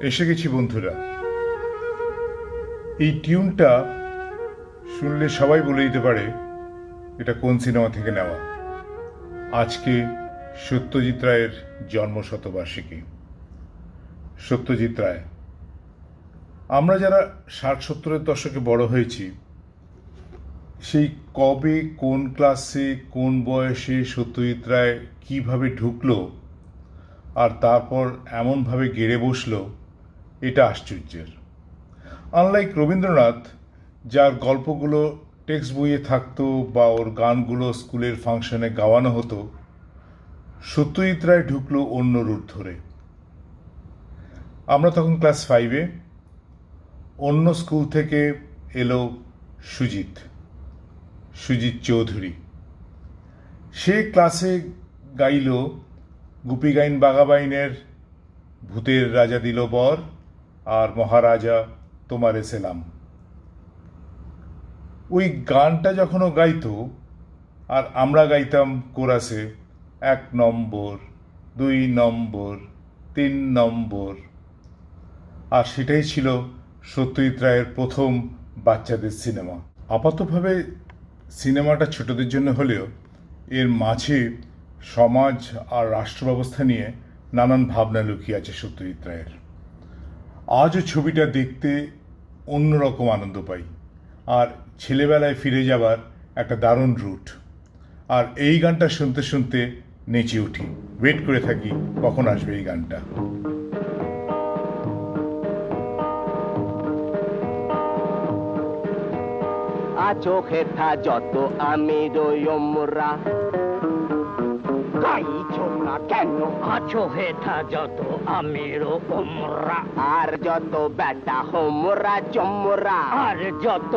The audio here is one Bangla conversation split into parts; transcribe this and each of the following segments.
এসে গেছি বন্ধুরা। এই টিউনটা শুনলে সবাই বলে দিতে পারে এটা কোন সিনেমা থেকে নেওয়া। আজকে সত্যজিৎ রায়ের জন্মশতবার্ষিকী। সত্যজিৎ রায়, আমরা যারা 60-70-এর দশকে বড় হয়েছি, সেই কবে কোন ক্লাসে কোন বয়সে সত্যজিৎ রায় কীভাবে ঢুকলো আর তারপর এমনভাবে গেড়ে বসলো, এটা আশ্চর্যের। আনলাইক রবীন্দ্রনাথ, যার গল্পগুলো টেক্সট বইয়ে থাকতো বা ওর গানগুলো স্কুলের ফাংশনে গাওয়ানো হতো, সত্যজিৎ রায় ঢুকলো অন্য রুট ধরে। আমরা তখন ক্লাস 5-এ। অন্য স্কুল থেকে এলো সুজিত চৌধুরী। সে ক্লাসে গাইল গুপি গাইন বাঘাবাইনের ভূতের রাজা দিল বর আর মহারাজা তোমারে সেলাম। ওই গানটা যখন ও গাইতো আর আমরা গাইতাম কোরাসে 1 নম্বর 2 নম্বর 3 নম্বর, আর সেটাই ছিল সত্যজিৎ রায়ের প্রথম বাচ্চাদের সিনেমা। আপাতভাবে সিনেমাটা ছোটদের জন্য হলেও এর মাঝে সমাজ আর রাষ্ট্র ব্যবস্থা নিয়ে নানান ভাবনা লুকিয়ে আছে সত্যজিৎ রায়ের। আজও ছবিটা দেখতে অন্যরকম আনন্দ পাই, আর ছেলেবেলায় ফিরে যাবার একটা দারুণ রুট। আর এই গানটা শুনতে শুনতে নেচে উঠি, ওয়েট করে থাকি কখন আসবে এই গানটা। চোখে থা যত আমি রইমরা গাইছো না কেন? আছো হেথা যত আমিরো ওমরা, আর যত বেটা হোমরা চমরা, আর যত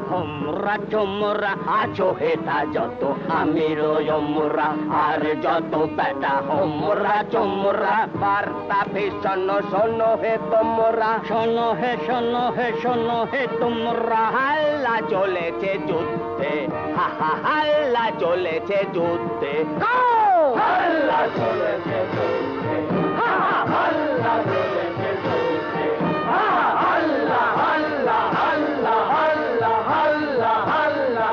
হোমরা চোমরা, আছো হেথা যত আমিরো ওমরা, আর যত বেটা হোমরা চমরা। বার্তা ভীষণ শোনো হে তোমরা, শোনো হে শোনো হে শোনো হে তোমরা। হাল্লা চলেছে যুদ্ধে, হা হা হাল্লা চলেছে যুদ্ধে, হাল্লা চলেছে যুদ্ধে, হা হা হাল্লা চলেছে যুদ্ধে, হা হা হাল্লা হাল্লা হাল্লা হাল্লা হাল্লা হাল্লা হাল্লা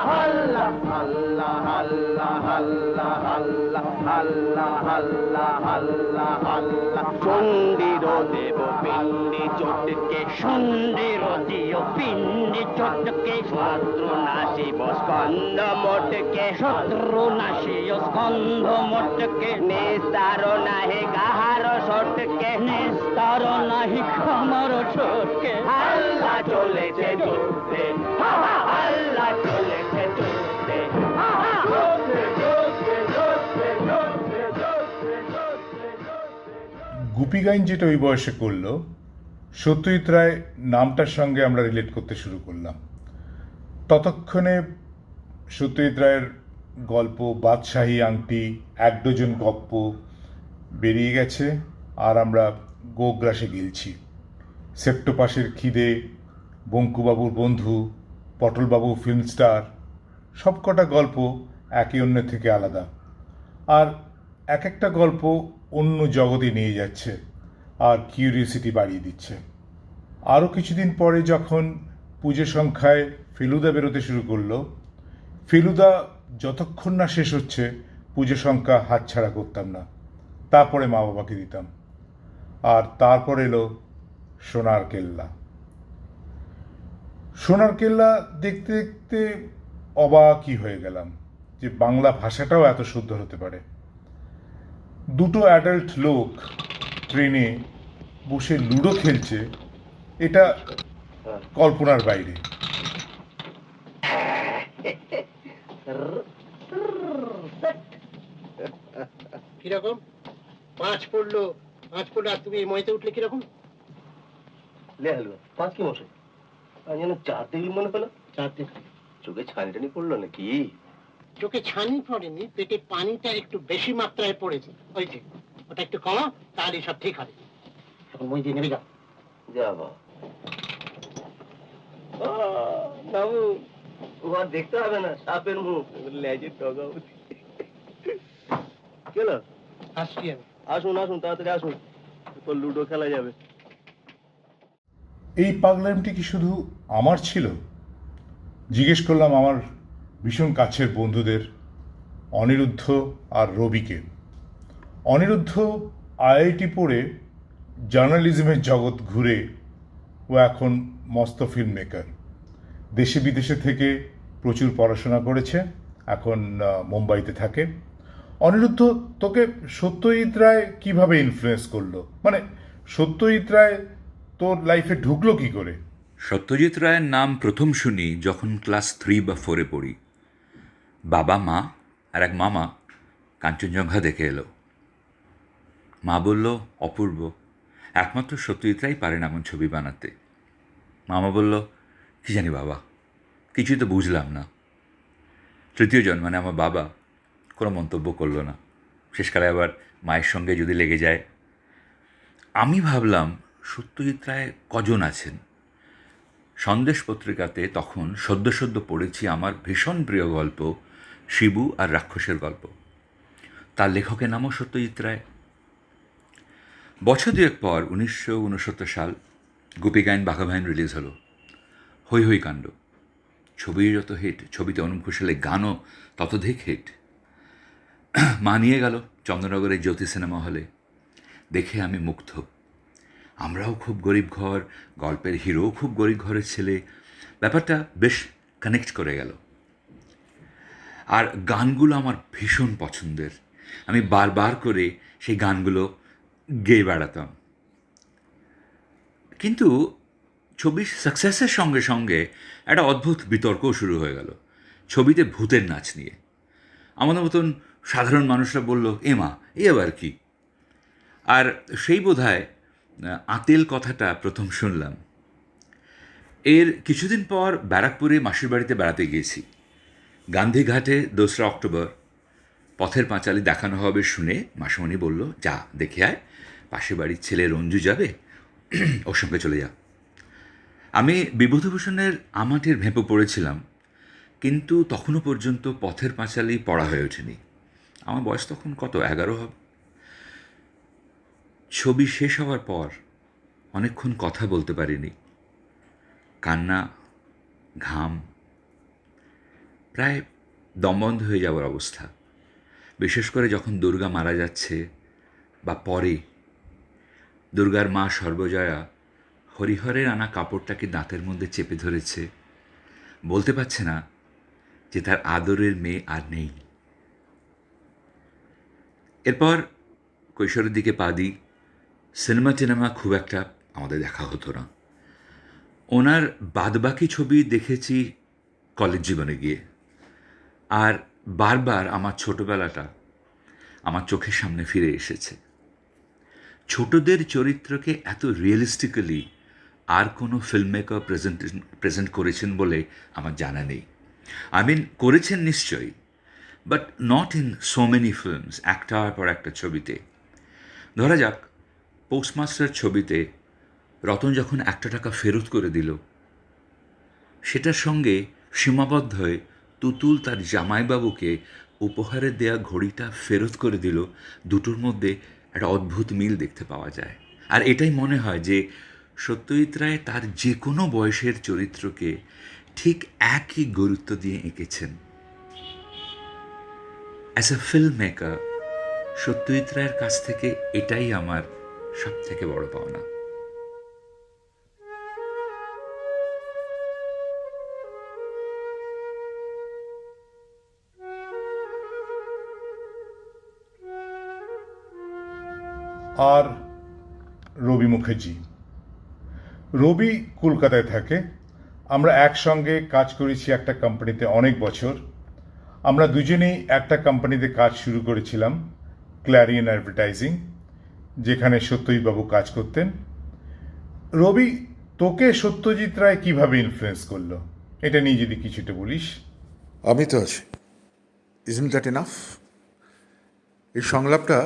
হাল্লা হাল্লা হাল্লা হাল্লা হাল্লা হাল্লা হাল্লা হাল্লা হাল্লা। চণ্ডীর দেব পিণ্ডি চটকে, সন্ধির দিও পিণ্ডি চটকে, শত্রু নাশিব স্কন্ধ মোটকে, শত্রু নাশিও স্কন্ধ মোটকে, নিস্তার নাহি গাহার সটকে, নিস্তার নাহি খামার ছোটকে। হাল্লা চলেছে যুদ্ধে, হা হা হাল্লা চলেছে যুদ্ধে, হা হা যুদ্ধে যুদ্ধে যুদ্ধে যুদ্ধে যুদ্ধে যুদ্ধে যুদ্ধে। গুপি গাইন যেটা ওই বয়সে করলো, সত্যজিৎ রায় নামটার সঙ্গে আমরা রিলেট করতে শুরু করলাম। ততক্ষণে সত্যজিৎ রায়ের গল্প বাদশাহী আংটি, 1 ডজন গপ্প বেরিয়ে গেছে, আর আমরা গোগ্রাসে গিলছি। সেপ্টোপাসের খিদে, বঙ্কুবাবুর বন্ধু, পটলবাবু ফিল্ম স্টার, সবকটা গল্প একে অন্যের থেকে আলাদা, আর এক একটা গল্প অন্য জগতে নিয়ে যাচ্ছে আর কিউরিওসিটি বাড়িয়ে দিচ্ছে। আরও কিছুদিন পরে যখন পুজো সংখ্যায় ফেলুদা বেরোতে শুরু করলো, ফেলুদা যতক্ষণ না শেষ হচ্ছে পুজো সংখ্যা হাতছাড়া করতাম না, তারপরে মা বাবাকে দিতাম। আর তারপর এলো সোনার কেল্লা। সোনার কেল্লা দেখতে দেখতে অবাকই হয়ে গেলাম যে বাংলা ভাষাটাও এত শুদ্ধ হতে পারে। 2 অ্যাডাল্ট লোক ট্রেনে বসে লুডো খেলছে, এটা কল্পনার বাইরে। কিরকম 5 পড়লো আর তুমি মইতে উঠলে কিরকম? লে হলো 5 কি মশাই? আমি যেন 4 দেখলি মনে হলো। 4 দেখলি? চোখে ছানি পড়লো নাকি? চোখে ছানি পড়েনি, পেটে পানিটা একটু বেশি মাত্রায় পড়েছে। ওই যে ওটা একটু কমা, তাহলে সব ঠিক হবে। এখন মই দিয়ে নেমে যাও। যাবা বাবু, ওর দেখতে হবে না, সাপের মুখ, লেজের ডগা। কেন আসছি আমি। আসুন আসুন, তাড়াতাড়ি আসুন। ও লুডো খেলা যাবে। এই পাগলামিটি কি শুধু আমার ছিল? জিজ্ঞেস করলাম আমার ভীষণ কাছের বন্ধুদের অনিরুদ্ধ আর রবিকে। অনিরুদ্ধ আইআইটি পড়ে জার্নালিজমের জগৎ ঘুরে ও এখন মস্ত ফিল্ম মেকার। দেশে বিদেশে থেকে প্রচুর পড়াশোনা করেছে, এখন মুম্বাইতে থাকে। অনিরুদ্ধ, তোকে সত্যজিৎ রায় কিভাবে ইনফ্লুয়েন্স করলো? মানে সত্যজিৎ রায় তোর লাইফে ঢুকলো কি করে? সত্যজিৎ রায়ের নাম প্রথম শুনি যখন ক্লাস 3 বা 4-এ পড়ি। বাবা, মা আর এক মামা কাঞ্চনজঙ্ঘা দেখে এলো। মা বলল, অপূর্ব, একমাত্র সত্যজিৎ রায় পারেন এমন ছবি বানাতে। মামা বলল, কী জানি বাবা, কিছুই তো বুঝলাম না। তৃতীয় জন মানে আমার বাবা কোনো মন্তব্য করলো না। শেষকালে আবার মায়ের সঙ্গে যদি লেগে যায়। আমি ভাবলাম সত্যজিৎ রায় কজন আছেন। সন্দেশ পত্রিকাতে তখন সদ্য পড়েছি আমার ভীষণ প্রিয় গল্প শিবু আর রাক্ষসের গল্প। তার লেখকের নামও সত্যজিৎ রায়। বছর দুয়েক পর 1969 সাল গোপী গাইন বাঘা ভাইন রিলিজ হলো। হৈ হৈ কাণ্ড। ছবি যত হিট, ছবিতে অনুপ ঘোষালের গানও ততোধিক হিট। মা নিয়ে গেল চন্দ্রনগরের জ্যোতি সিনেমা হলে। দেখে আমি মুগ্ধ। আমরাও খুব গরিব ঘর, গল্পের হিরোও খুব গরিব ঘরের ছেলে। ব্যাপারটা বেশ কানেক্ট করে গেল। আর গানগুলো আমার ভীষণ পছন্দের। আমি বারবার করে সেই গানগুলো গেয়ে বেড়াতাম। কিন্তু ছবির সাকসেসের সঙ্গে সঙ্গে একটা অদ্ভুত বিতর্কও শুরু হয়ে গেল ছবিতে ভূতের নাচ নিয়ে। আমাদের মতন সাধারণ মানুষরা বলল, এ মা, এ আবার কি? আর সেই বোধহয় আতেল কথাটা প্রথম শুনলাম। এর কিছুদিন পর ব্যারাকপুরে মাসির বাড়িতে বেড়াতে গিয়েছি। গান্ধীঘাটে 2রা অক্টোবর পথের পাঁচালী দেখানো হবে শুনে মাসিমণি বলল, যা দেখে আয়, পাশের বাড়ির ছেলে রঞ্জু যাবে, ওর সঙ্গে চলে যা। আমি বিভূতিভূষণের আমাটির ভেঁপে পড়েছিলাম, কিন্তু তখনও পর্যন্ত পথের পাঁচালী পড়া হয়ে ওঠেনি। আমার বয়স তখন কত, 11 হবে। ছবি শেষ হওয়ার পর অনেকক্ষণ কথা বলতে পারিনি। কান্না, ঘাম, প্রায় দমবন্ধ হয়ে যাওয়ার অবস্থা। বিশেষ করে যখন দুর্গা মারা যাচ্ছে বা পরে দুর্গার মা সর্বজয়া হরিহরের আনা কাপড়টাকে দাঁতের মধ্যে চেপে ধরেছে, বলতে পারছে না যে তার আদরের মেয়ে আর নেই। এরপর কৈশোরের দিকে পা দিই। সিনেমা খুব একটা আমাদের দেখা হতো না। ওনার বাদবাকি ছবি দেখেছি কলেজ জীবনে গিয়ে। আর বারবার আমার ছোটোবেলাটা আমার চোখের সামনে ফিরে এসেছে। ছোটদের চরিত্রকে এত রিয়েলিস্টিক্যালি আর কোনো ফিল্ম মেকার প্রেজেন্ট করেছেন বলে আমার জানা নেই। করেছেন নিশ্চয়ই, but not in so many films, একটার পর একটা ছবিতে। ধরা যাক, পোস্টমাস্টার ছবিতে রতন যখন 1 টাকা ফেরত করে দিল, সেটার সঙ্গে সীমাবদ্ধ হয়ে তুতুল তার জামাইবাবুকে উপহারে দেয়া ঘড়িটা ফেরত করে দিল, দুটোর মধ্যে একটা অদ্ভুত মিল দেখতে পাওয়া যায়। আর এটাই মনে হয় যে সত্যজিৎ রায় তার যে কোনো বয়সের চরিত্রকে ঠিক একই গুরুত্ব দিয়ে এঁকেছেন। As a film maker Satyajit রায়ের কাছ থেকে এটাই আমার সব থেকে বড় পাওনা। আর রবি মুখার্জি। রবি কলকাতায় থাকে। আমরা একসঙ্গে কাজ করেছি একটা কোম্পানিতে অনেক বছর। আমরা দুজনেই একটা কোম্পানিতে কাজ শুরু করেছিলাম, ক্ল্যারিয়ন অ্যাডভার্টাইজিং, যেখানে সত্যজিৎবাবু কাজ করতেন। রবি, তোকে সত্যজিৎ রায় কিভাবে ইনফ্লুয়েন্স করলো, এটা নিয়ে যদি কিছুটা বলিস। আমি তো আছি। Isn't that enough? এই সংলাপটা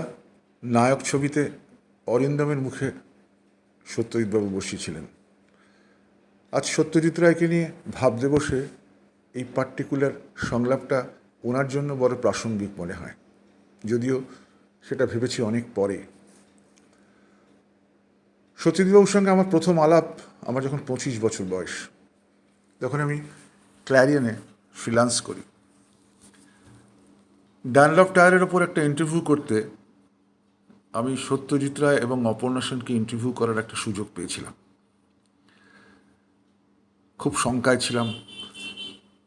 নায়ক ছবিতে অরিন্দমের মুখে সত্যজিৎবাবু বসিয়েছিলেন। আজ সত্যজিৎ রায়কে নিয়ে ভাবতে বসে এই পার্টিকুলার সংলাপটা ওনার জন্য বড় প্রাসঙ্গিক মনে হয়, যদিও সেটা ভেবেছি অনেক পরে। সত্যজিৎবাবুর সঙ্গে আমার প্রথম আলাপ আমার যখন 25 বছর বয়স, তখন আমি ক্ল্যারিয়নে ফ্রিল্যান্স করি। ডানলপ টায়ারের ওপর একটা ইন্টারভিউ করতে আমি সত্যজিৎ রায় এবং অপর্ণা সেনকে ইন্টারভিউ করার একটা সুযোগ পেয়েছিলাম। খুব শঙ্কায় ছিলাম।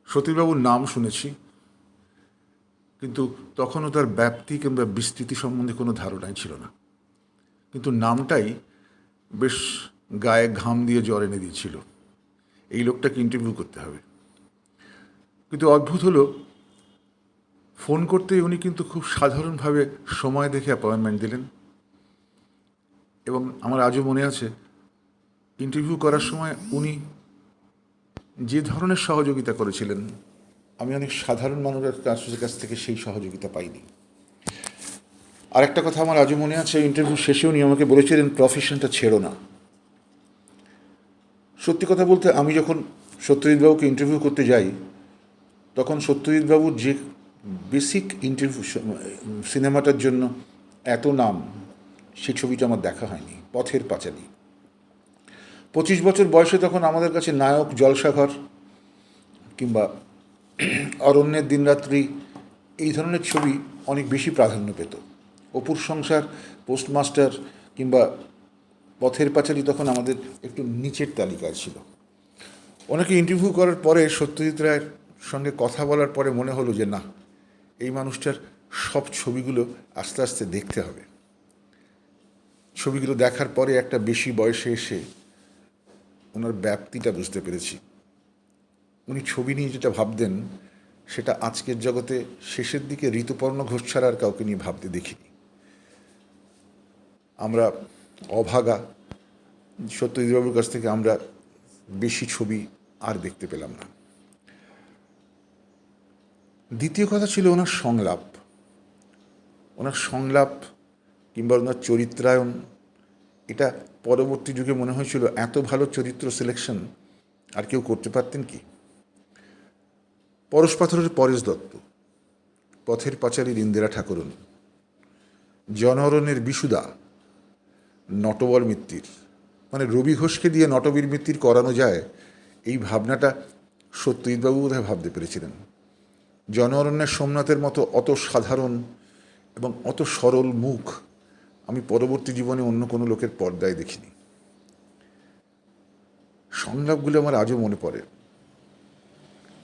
সত্যজিৎবাবুর নাম শুনেছি, কিন্তু তখনও তার ব্যাপ্তি কিংবা বিস্তৃতি সম্বন্ধে কোনো ধারণাই ছিল না। কিন্তু নামটাই বেশ গায়ে ঘাম দিয়ে জ্বর এনে দিয়েছিল, এই লোকটাকে ইন্টারভিউ করতে হবে। কিন্তু অদ্ভুত হলো, ফোন করতেই উনি কিন্তু খুব সাধারণভাবে সময় দেখে অ্যাপয়েন্টমেন্ট দিলেন। এবং আমার আজও মনে আছে, ইন্টারভিউ করার সময় উনি যে ধরনের সহযোগিতা করেছিলেন, আমি অনেক সাধারণ মানুষের কাছ থেকে সেই সহযোগিতা পাইনি। আরেকটা কথা আমার আজও মনে আছে, ইন্টারভিউ শেষে উনি আমাকে বলেছিলেন, প্রফেশনটা ছেড়ো না। সত্যি কথা বলতে, আমি যখন সত্যজিৎবাবুকে ইন্টারভিউ করতে যাই, তখন সত্যজিৎবাবুর যে বেসিক ইন্টারভিউ সিনেমাটার জন্য এত নাম, সেই ছবিটা আমার দেখা হয়নি, পথের পাঁচালী। 25 বছর বয়সে তখন আমাদের কাছে নায়ক, জলসাঘর কিংবা অরণ্যের দিনরাত্রি এই ধরনের ছবি অনেক বেশি প্রাধান্য পেত। অপুর সংসার, পোস্টমাস্টার কিংবা পথের পাঁচালী তখন আমাদের একটু নিচের তালিকায় ছিল। ওনাকে ইন্টারভিউ করার পরে, সত্যজিৎ রায়ের সঙ্গে কথা বলার পরে মনে হলো যে না, এই মানুষটার সব ছবিগুলো আস্তে আস্তে দেখতে হবে। ছবিগুলো দেখার পরে একটা বেশি বয়সে এসে ওনার ব্যাপ্তিটা বুঝতে পেরেছি। উনি ছবি নিয়ে যেটা ভাবতেন, সেটা আজকের জগতে শেষের দিকে ঋতুপর্ণ ঘোষ ছাড়া আর কাউকে নিয়ে ভাবতে দেখিনি। আমরা অভাগা, সত্যজিৎবাবুর কাছ থেকে আমরা বেশি ছবি আর দেখতে পেলাম না। দ্বিতীয় কথা ছিল ওনার সংলাপ। ওনার সংলাপ কিংবা ওনার চরিত্রায়ন, এটা পরবর্তী যুগে মনে হয়েছিল এত ভালো চরিত্র সিলেকশন আর কেউ করতে পারতেন কি। পরশ পাথরের পরেশ দত্ত, পথের পাঁচালীর ইন্দিরা ঠাকুরন, জনরণের বিশুদা, নটবর মিত্তির, মানে রবি ঘোষকে দিয়ে নটবীর মিত্তির করানো যায়, এই ভাবনাটা সত্যজিৎবাবু বোধহয় ভাবতে পেরেছিলেন। জনঅরণ্যের সোমনাথের মতো অত সাধারণ এবং অত সরল মুখ আমি পরবর্তী জীবনে অন্য কোনো লোকের পর্দায় দেখিনি। সংলাপগুলো আমার আজও মনে পড়ে,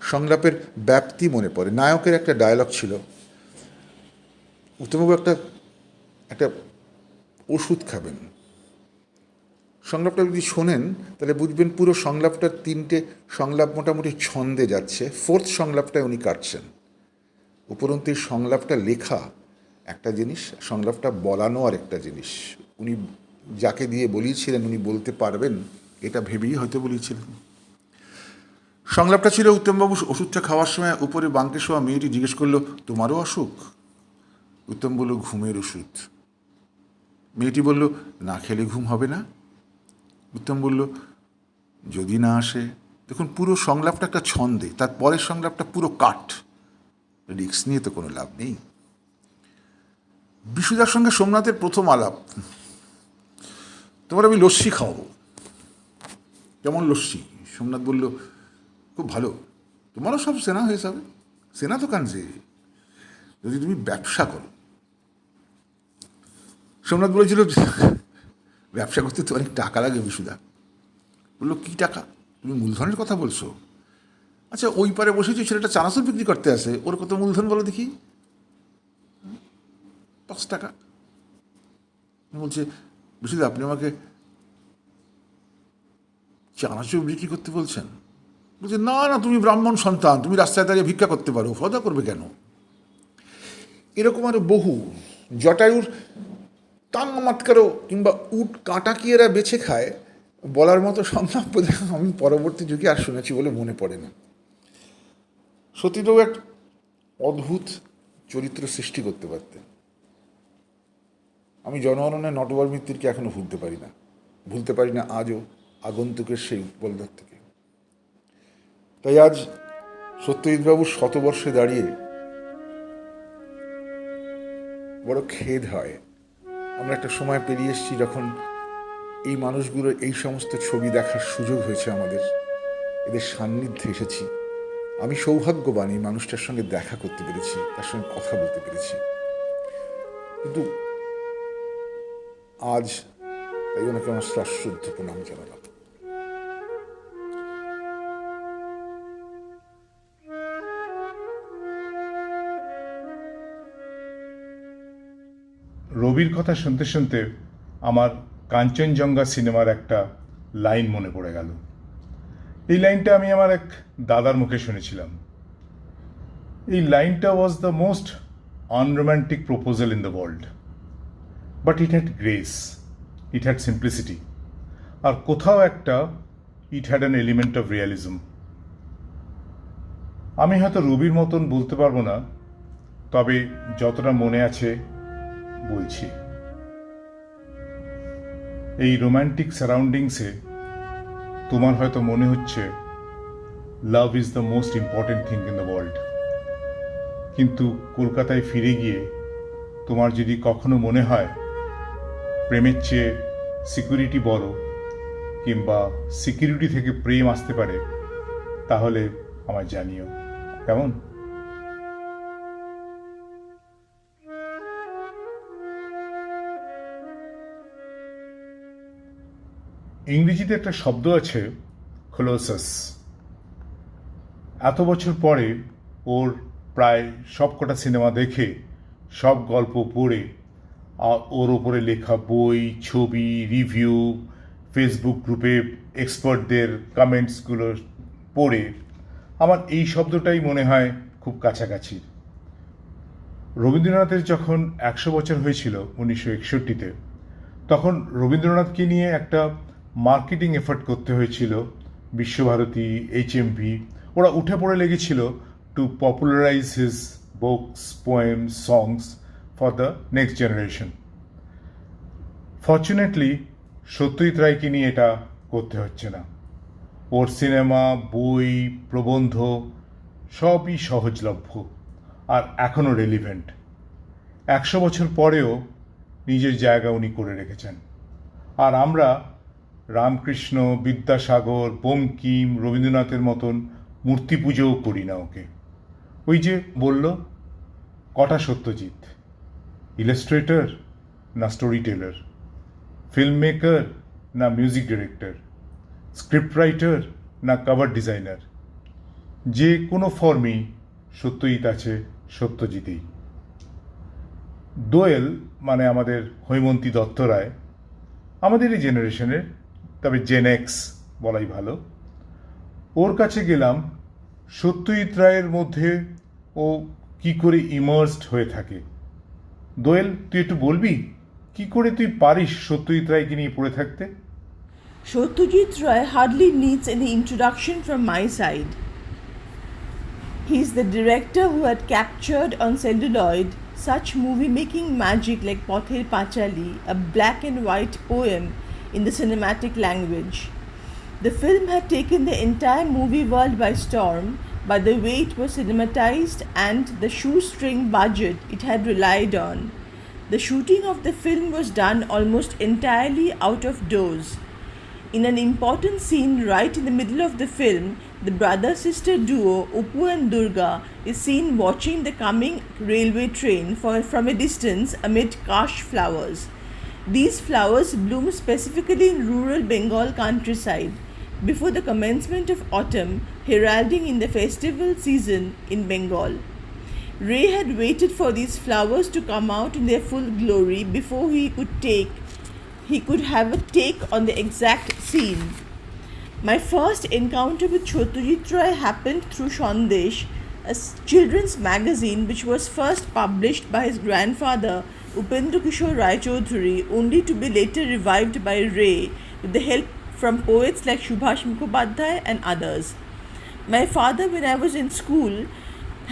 সংলাপের ব্যাপ্তি মনে পড়ে। নায়কের একটা ডায়লগ ছিল, উত্তমবাবু একটা ওষুধ খাবেন। সংলাপটা যদি শোনেন তাহলে বুঝবেন পুরো সংলাপটার 3টে সংলাপ মোটামুটি ছন্দে যাচ্ছে, 4th সংলাপটায় উনি কাটছেন। উপরন্তু এই সংলাপটা লেখা একটা জিনিস, সংলাপটা বলানো আর একটা জিনিস। উনি যাকে দিয়ে বলিয়েছিলেন উনি বলতে পারবেন, এটা ভেবেই হয়তো বলিয়েছিলেন। সংলাপটা ছিল, উত্তমবাবু ওষুধটা খাওয়ার সময় উপরে বাঙ্কে শোয়া মেয়েটি জিজ্ঞেস করলো, তোমারও অসুখ? উত্তম বলল, ঘুমের ওষুধ। মেয়েটি বলল, না খেলে ঘুম হবে না? উত্তম বলল, যদি না আসে। দেখুন, পুরো সংলাপটা একটা ছন্দে, তার পরের সংলাপটা পুরো কাট। রিক্স নিয়ে তো কোনো লাভ নেই। বিশুদার সঙ্গে সোমনাথের প্রথম আলাপ, তোমার আমি লস্যি খাওয়াবো। কেমন লস্যি? সোমনাথ বলল, খুব ভালো, তোমারও সব সেনা হয়ে যাবে। সেনা তো কানছে, যদি তুমি ব্যবসা করো। সোমনাথ বলেছিল, ব্যবসা করতে তো অনেক টাকা লাগে বিশুদা। বললো, কী টাকা? তুমি মূলধনের কথা বলছো? আচ্ছা, ওই পারে বসেছি, ছেলেটা চানাচুর বিক্রি করতে আসে, ওর কত মূলধন বলো দেখি? 5 টাকা। বলছে, বিশুদা আপনি আমাকে চানাচুর বিক্রি করতে বলছেন? বলছে, না না, তুমি ব্রাহ্মণ সন্তান, তুমি রাস্তায় দাঁড়িয়ে ভিক্ষা করতে পারো, ফদা করবে কেন? এরকম আরো বহু। জটায়ুর তাঙ্গমাতকারও কিংবা উট কাঁটা কি এরা বেছে খায় বলার মতো সংলাপ আমি পরবর্তী যুগে আর শুনেছি বলে মনে পড়ে না। সত্যিটাও এক অদ্ভুত চরিত্র সৃষ্টি করতে পারতেন। আমি জনগণনের নটবর মিত্তিরকে এখনো ভুলতে পারি না আজও আগন্তুকের সেই উৎপল দত্তকে। তাই আজ সত্যজিৎবাবুর শতবর্ষে দাঁড়িয়ে বড় খেদ হয়, আমরা একটা সময় পেরিয়ে এসেছি যখন এই মানুষগুলোর এই সমস্ত ছবি দেখার সুযোগ হয়েছে আমাদের, এদের সান্নিধ্যে এসেছি। আমি সৌভাগ্যবান এই মানুষটার সঙ্গে দেখা করতে পেরেছি, তার সঙ্গে কথা বলতে পেরেছি। কিন্তু আজ তাই ওনাকে আমার সশ্রদ্ধ প্রণাম জানালাম। রবির কথা শুনতে শুনতে আমার কাঞ্চনজঙ্ঘা সিনেমার একটা লাইন মনে পড়ে গেল। এই লাইনটা আমি আমার এক দাদার মুখে শুনেছিলাম। এই লাইনটা was the most unromantic proposal in the world, but it had grace, it had simplicity, আর কোথাও একটা it had an element of realism. আমি হয়তো রবির মতন বলতে পারবো না, তবে যতটা মনে আছে বলছি। এই রোম্যান্টিক সারাউন্ডিংসে তোমার হয়তো মনে হচ্ছে love is the most important thing in the world, কিন্তু কলকাতায় ফিরে গিয়ে তোমার যদি কখনো মনে হয় প্রেমের চেয়ে সিকিউরিটি বড়, কিংবা সিকিউরিটি থেকে প্রেম আসতে পারে, তাহলে আমায় জানিও। কেমন? ইংরেজিতে একটা শব্দ আছে ক্লোসাস। এত বছর পরে ওর প্রায় সবকটা সিনেমা দেখে, সব গল্প পড়ে, ওর ওপরে লেখা বই, ছবি, রিভিউ, ফেসবুক গ্রুপে এক্সপার্টদের কমেন্টসগুলো পড়ে আমার এই শব্দটাই মনে হয় খুব কাছাকাছি। রবীন্দ্রনাথের যখন 100 বছর হয়েছিল 1961-তে, তখন রবীন্দ্রনাথকে নিয়ে একটা মার্কেটিং এফার্ট করতে হয়েছিল। বিশ্বভারতী, HMV ওরা উঠে পড়ে লেগেছিল to popularize his books, poems, songs for the next generation. Fortunately Satyajit রায়কে নিয়ে এটা করতে হচ্ছে না। ওর সিনেমা, বই, প্রবন্ধ সবই সহজলভ্য আর এখনও রেলিভেন্ট। 100 বছর পরেও নিজের জায়গা উনি করে রেখেছেন। আর আমরা রামকৃষ্ণ, বিদ্যাসাগর, বঙ্কিম, রবীন্দ্রনাথের মতন মূর্তি পুজোও করি না ওকে। ওই যে বলল, কটা সত্যজিৎ? ইলাস্ট্রেটর না স্টোরি টেলার? ফিল্ম মেকার না মিউজিক ডিরেক্টর? স্ক্রিপ্ট রাইটার না কভার ডিজাইনার? যে কোনো ফর্মেই সত্যজিৎ আছে, সত্যজিতেই। দোয়েল মানে আমাদের হৈমন্তী দত্ত রায়, আমাদের এই জেনারেশনের, তবে জেন এক্স বলাই ভালো। ওর কাছে গেলাম, সত্যজিৎ রায়ের মধ্যে ও কি করে ইমার্সড হয়ে থাকে। দোয়েল, তুই একটু বলবি কি করে তুই পারিস সত্যজিৎ রায়কে নিয়ে পড়ে থাকতে? Satyajit Ray hardly needs any introduction from my side. He is the director who had captured on celluloid such movie-making magic like Pather Pachali, a black and white poem in the cinematic language. The film had taken the entire movie world by storm by the way it was cinematized and the shoestring budget it had relied on. The shooting of the film was done almost entirely out of doors. In an important scene right in the middle of the film, the brother-sister duo Uppu and Durga is seen watching the coming railway train from a distance amid kash flowers. These flowers bloom specifically in rural Bengal countryside before the commencement of autumn, heralding in the festival season in Bengal. Ray had waited for these flowers to come out in their full glory before he could have a take on the exact scene. My first encounter with Satyajit Ray happened through Sandesh, a children's magazine which was first published by his grandfather Upendra Kishore Rai Chaudhuri, only to be later revived by Ray with the help from poets like Subhash Mukhopadhyay and others. My father, when I was in school,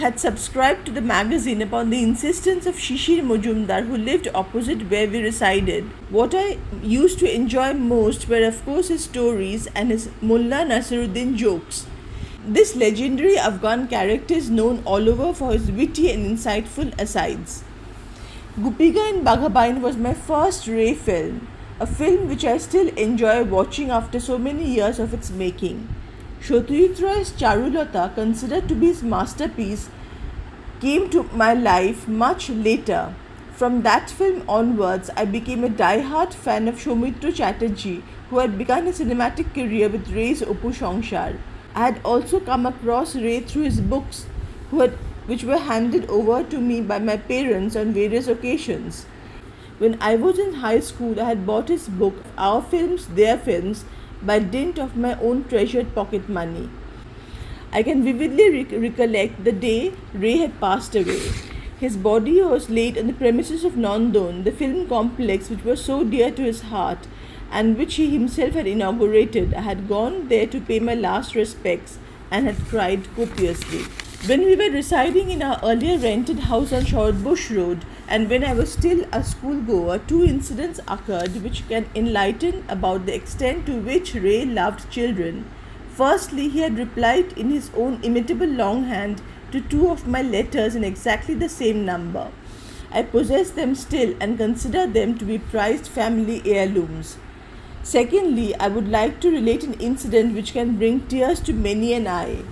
had subscribed to the magazine upon the insistence of Shishir Mujumdar, who lived opposite where we resided. What I used to enjoy most were of course his stories and his Mullah Nasiruddin jokes. This legendary Afghan character is known all over for his witty and insightful asides. Gupiga in Baghabain was my first Ray film. a film which I still enjoy watching after so many years of its making. Satyajit Roy's Charulata, considered to be his masterpiece, came to my life much later. From that film onwards, I became a die-hard fan of Soumitra Chatterjee, who had begun his cinematic career with Ray's Opu Sangsar. I had also come across Ray through his books, which were handed over to me by my parents on various occasions. When I was in high school, I had bought his book, Our Films, Their Films, by dint of my own treasured pocket money. I can vividly recollect the day Ray had passed away. His body was laid on the premises of Nandon, the film complex which was so dear to his heart and which he himself had inaugurated. I had gone there to pay my last respects and had cried copiously. When we were residing in our earlier rented house on Shoredbush Road, and when I was still a schoolgoer, two incidents occurred which can enlighten about the extent to which Ray loved children. Firstly, he had replied in his own imitable longhand to two of my letters in exactly the same number. I possess them still and consider them to be prized family heirlooms. Secondly, I would like to relate an incident which can bring tears to many an eye.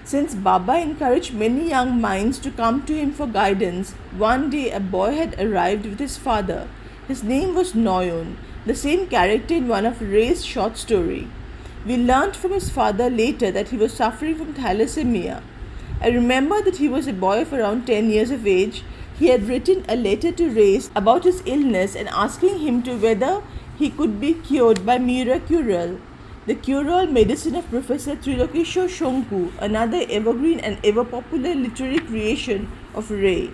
Since Baba encouraged many young minds to come to him for guidance, one day a boy had arrived with his father. His name was Noyon, the same character in one of Ray's short story. We learnt from his father later that he was suffering from thalassemia. I remember that he was a boy of around 10 years of age. He had written a letter to Ray about his illness and asking him to whether he could be cured by Miraculal, the cure-all medicine of Professor Trilokeshwar Shonku, another evergreen and ever-popular literary creation of Ray.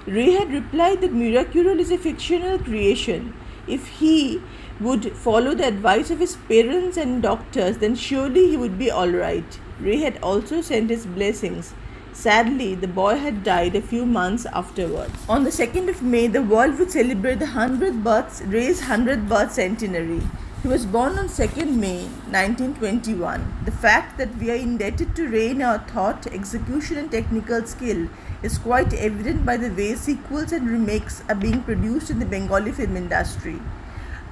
Ray had replied that Miraculal is a fictional creation. If he would follow the advice of his parents and doctors, then surely he would be alright. Ray had also sent his blessings. Sadly, the boy had died a few months afterwards. On the 2nd of May, the world would celebrate the Ray's 100th birth centenary. He was born on 2nd May 1921. The fact that we are indebted to Ray in our thought, execution and technical skill is quite evident by the way sequels and remakes are being produced in the Bengali film industry.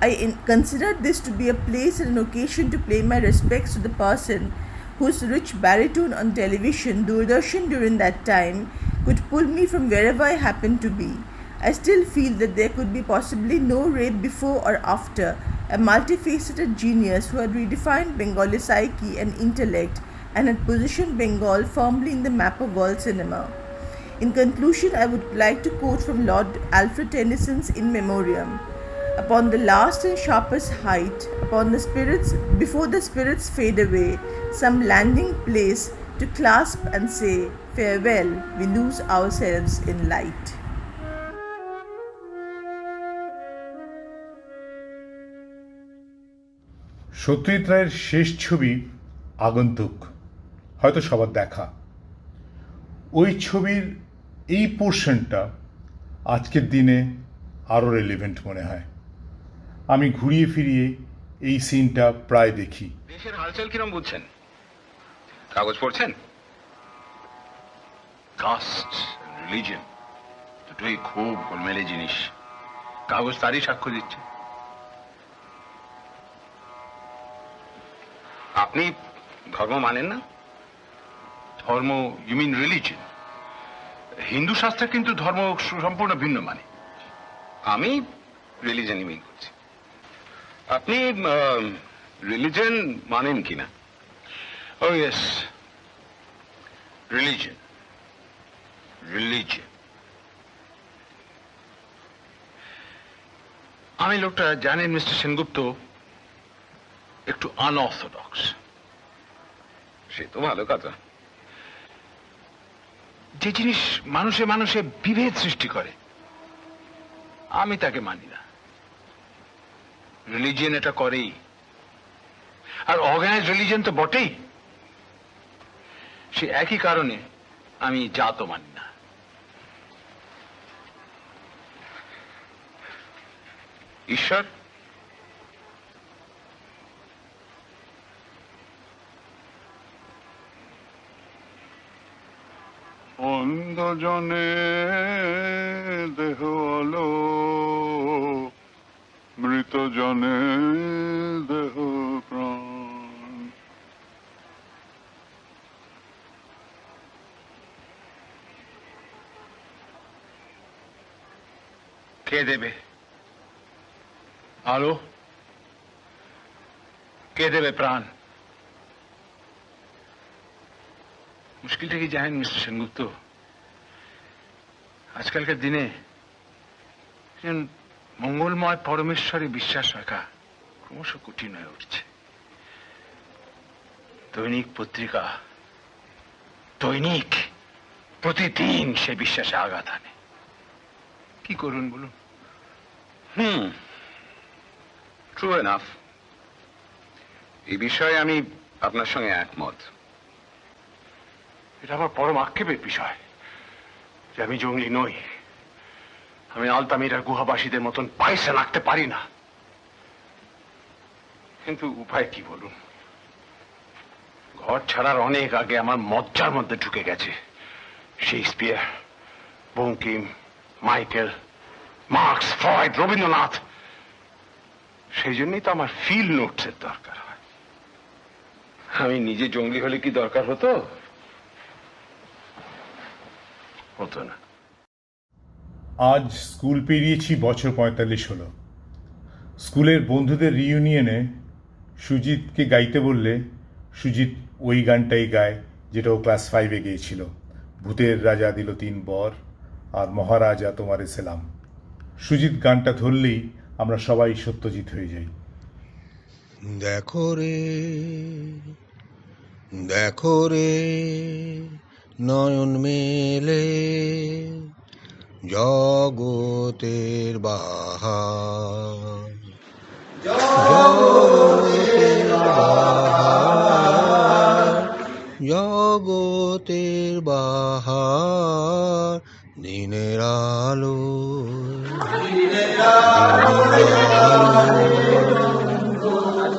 I considered this to be a place and an occasion to pay my respects to the person whose rich baritone on television, Doordarshan during that time, could pull me from wherever I happened to be. I still feel that there could be possibly no Ray before or after, a multifaceted genius who had redefined Bengali psyche and intellect and had positioned Bengal firmly in the map of world cinema. In conclusion, I would like to quote from Lord Alfred Tennyson's In Memoriam. Upon the last and sharpest height, before the spirits fade away, some landing place to clasp and say, farewell, we lose ourselves in light. Satyajit রায়ের শেষ ছবি আগন্তুক হয়তো সবার দেখা। ওই ছবির এই পোর্শনটা আজকের দিনে আরও রেলিভেন্ট মনে হয়। আমি ঘুরিয়ে ফিরিয়ে এই সিনটা প্রায় দেখি। দেশের হালচাল কিরম বুঝছেন? কাগজ পড়ছেন? কাস্ট, রিলিজিয়ন দুটোই খুব গোলমেলে জিনিস। কাগজ তারই সাক্ষ্য দিচ্ছে। আপনি ধর্ম মানেন না? ধর্ম, ইউ মিন রিলিজিয়ন? হিন্দু শাস্ত্রে কিন্তু ধর্ম সম্পূর্ণ ভিন্ন মানে। আমি রিলিজিয়নই মিন করছি। আপনি রিলিজিয়ন মানেন কিনা? ও ইয়েস, রিলিজিয়ন, রিলিজিয়ন। আমি লোকটা জানেন মিস্টার সেনগুপ্ত একটু আনঅর্থোডক্স। সে তো ভালো কথা। যে জিনিস মানুষে মানুষে বিভেদ সৃষ্টি করে আমি তাকে মানি না। রিলিজিয়ন এটা করেই, আর অর্গানাইজ রিলিজিয়ন তো বটেই। সে একই কারণে আমি জাতও মানি না। ঈশ্বর অন্ধজনে দেহ আলো মৃত তো জনে দেহ প্রাণ। কে দেবে আলো? কে দেবে প্রাণ? মুশকিলটা কি জানেন মিস্টার সেনগুপ্ত? আজকালকার দিনে মঙ্গলময় পরমেশ্বরে বিশ্বাস রাখা ক্রমশ কঠিন হয়ে উঠছে। দৈনিক পত্রিকা, দৈনিক প্রতিদিন সে বিশ্বাসে আঘাত আনে। কি করুন বলুন? True enough. এই বিষয়ে আমি আপনার সঙ্গে একমত। এটা আমার পরম আক্ষেপের বিষয় যে আমি জঙ্গলি নই। আমি আলতামিরার গুহাবাসীদের মতন পয়সা রাখতে পারি না। কিন্তু উপায় কি বলুন? ঘর ছাড়ার অনেক আগে আমার মজ্জার মধ্যে ঢুকে গেছে Shakespeare, Bankim, Michael, marks, Freud, Rabindranath. সেই জন্যই তো আমার ফিল্ড নোটসের দরকার হয়। আমি নিজে জঙ্গলি হলে কি দরকার হতো? হতো না। আজ স্কুল পেরিয়েছি বছর 45 হলো। স্কুলের বন্ধুদের রিইউনিয়নে সুজিতকে গাইতে বললে সুজিত ওই গানটাই গায় যেটা ও ক্লাস 5-এ গেয়েছিল। ভূতের রাজা দিল 3 বর আর মহারাজা তোমারে সেলাম। সুজিত গানটা ধরলেই আমরা সবাই সত্যজিৎ হয়ে যাই। দেখো রে দেখো রে নয়ন মেলে জগতের বাহার, জগতের বাহার, জগতের বাহার, দিনের আলো,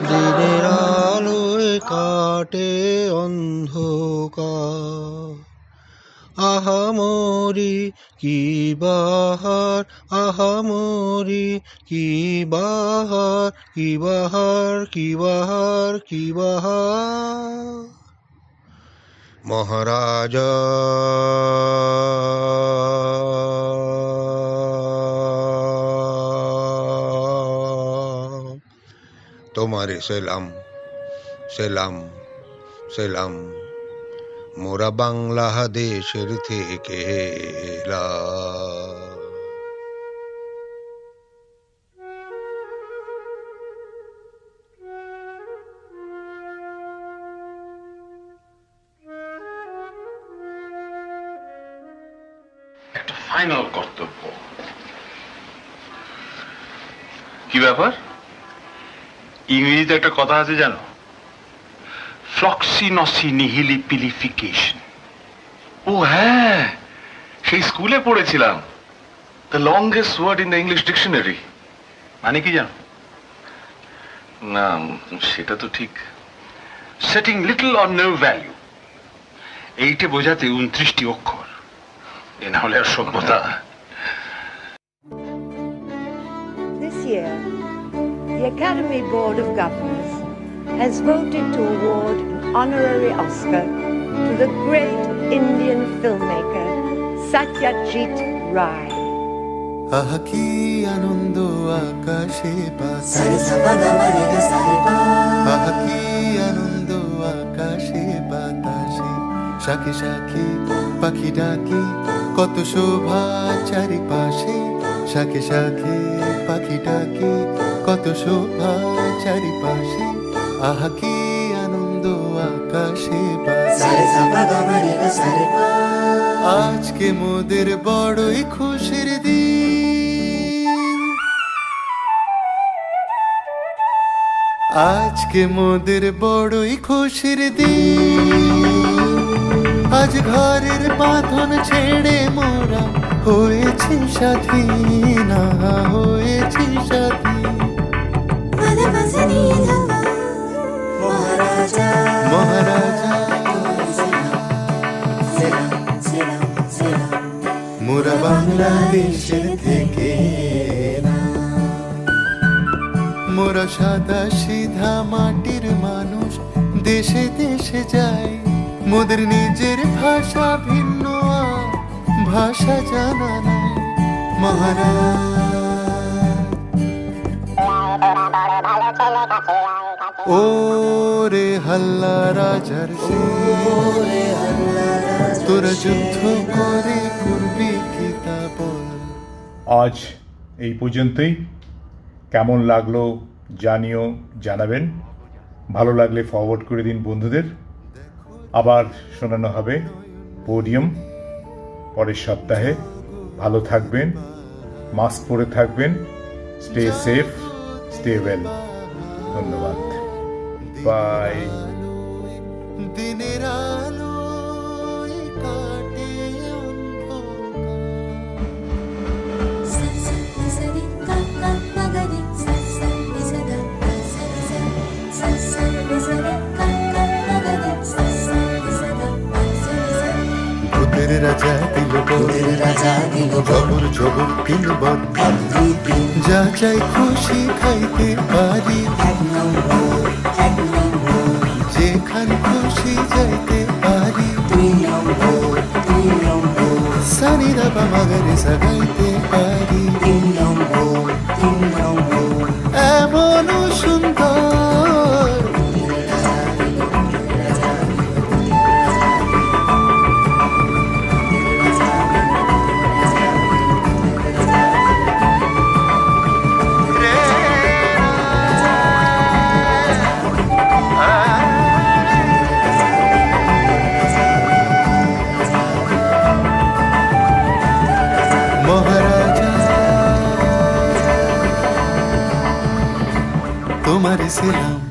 দিনের আলোয় কাটে অন্ধকার। আহামরি কি বাহার, আহামরি কি বাহার, কি বাহার, কি বাহার, কি বাহার। মহারাজা তোমারে সেলাম, সেলাম, সেলাম, মোরা বাংলাদেশের থেকে এলাম। একটা ফাইনাল কর্তব্য। কি ব্যাপার? ইংরেজিতে একটা কথা আছে জানো? ফ্লক্সিনসি নিহিলি পিলিফিকেশন। ও হ্যাঁ, সেই স্কুলে পড়েছিলাম। The longest word in the English dictionary. মানে কি জানো? না, সেটা তো ঠিক। Setting little or no value, এইটা বোঝাতে 29টি অক্ষর। এ না হলে আর সভ্যতা। This year, the Academy Board of Governors has voted to award an honorary Oscar to the great Indian filmmaker Satyajit Ray. আহা কি আনন্দ আকাশে বাতাসে, আহা কি আনন্দ আকাশে বাতাসে, শাখে শাখে পাখি ডাকে কত শোভা চারিপাশে, শাখে শাখে পাখি ডাকে কত শোভা চারিপাশে, আহা কি আনন্দ আকাশে বাতাসে। আজকে মোদের বড়ই খুশির দিন, আজকে মোদের বড়ই খুশির দিন। আজ ঘরের বাঁধন ছেড়ে মোরা হয়েছি স্বাধীন, হয়েছি স্বাধীন। মহারাজা মহারাজা মোরা বাংলাদেশের থেকে মোরা সাদা সিধা মাটির মানুষ, দেশে দেশে যাই, মোদের নিজের ভাষা ভিন্ন, আর ভাষা জানা নাই। মহারাজ ও রে হাল্লা রাজার সে, তোরা যুদ্ধ করে করবি কি তা বল। আজ এই পর্যন্তই। কেমন লাগলো জানিও, জানাবেন। ভালো লাগলে ফরওয়ার্ড করে দিন বন্ধুদের। আবার শোনানো হবে পোডিয়াম পরের সপ্তাহে। ভালো থাকবেন, মাস্ক পরে থাকবেন, স্টে সেফ, স্টে ওয়েল। ধন্যবাদ, বাই। দিনের আলোয় কাটে ভূতের রাজা দিল খবর খবর তিনবার, যা চাই খুশি খাইতে পারি, যেখান খুশি যাইতে পারি, সানি দাবা মাগারে সাগাইতে পারি, এমন সুন্দর মহারাজা তোমার সেলাম।